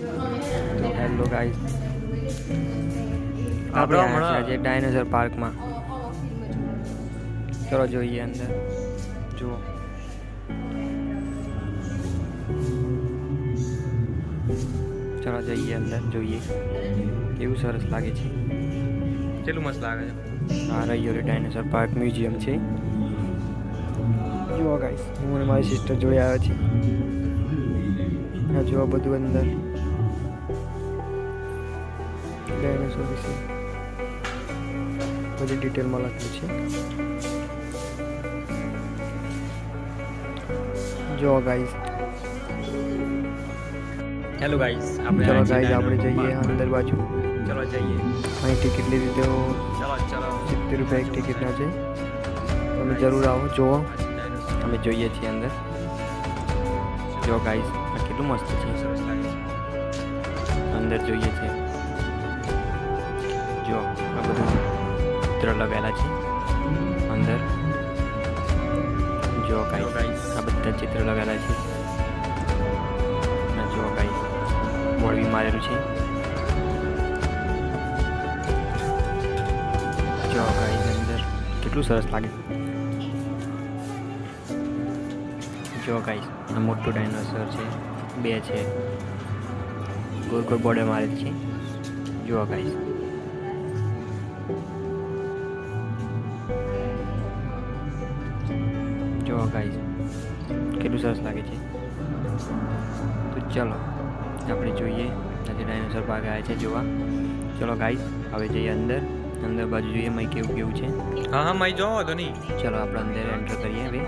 તો hello guys, આપણે આવ્યા છીએ આજે ડાયનોસોર પાર્કમાં. ચલો જોઈએ અંદર. જુઓ, ચલો જઈએ અંદર જોઈએ કેવું સરસ લાગે છે. કેટલું મસ્ત લાગે છે. આ રહ્યો ડાયનોસોર પાર્ક મ્યુઝિયમ છે. જુઓ ગાઈસ, હું અને મારી સિસ્ટર જોડે આવ્યા છીએ. આ જુઓ બધું અંદર ડાયનોસોર વિશે બધી ડિટેલમાં લખ્યું છે. જુઓ ગાઈસ, હેલો ગાઈસ, ચલો ગાઈસ આપણે જઈએ અંદર બાજુ. ચલો જઈએ. અહીં ટિકિટ લીધી તો ચલો ચલો. 70 રૂપિયા એક ટિકિટના છે. તમે જરૂર આવો, જુઓ. અમે જોઈએ છીએ અંદર. જો ગાઈસ, આ કેટલું મસ્ત છે. સરસ લાગે છે. અંદર જોઈએ છે. જો આ બધું ચિત્ર લગાવેલા છે અંદર. જો ગાઈસ, આ બધા ચિત્ર લગાવેલા છે. અને જો ગાઈસ, મોરબી મારેલું છે. જો ગાઈસ, અંદર કેટલું સરસ લાગે. જો ગાઈસ, આ મોટું ડાયનોસોર છે. 2 છે. ગોળ ગોળ બોર્ડર મારેલ છે. જુઓ ગાઈસ, જુઓ ગાઈસ, કેટલું સરસ લાગે છે. તો ચલો આપણે જોઈએ. આજે ડાયનોસોર પાર્ક આવ્યા છે જોવા. ચલો ગાઈસ, હવે જઈએ અંદર. અંદર બાજુ જોઈએ મય કેવું કેવું છે. હા હા, મય જોવો તો નહીં. ચલો આપણે અંદર એન્ટર કરીએ હવે.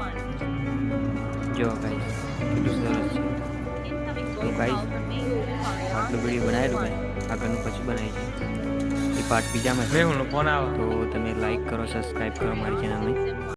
જો ગાઈસ, કેટલું સરસ છે. તો ગાઈસ, આટલું વિડીયો બનાવેલું ભાઈ, આગળનું પછી બનાવી છે. એ પાર્ટ બીજામાં છે. મેં હું ફોન આવો. તો તમે લાઈક કરો, સબસ્ક્રાઈબ કરો મારી ચેનલને.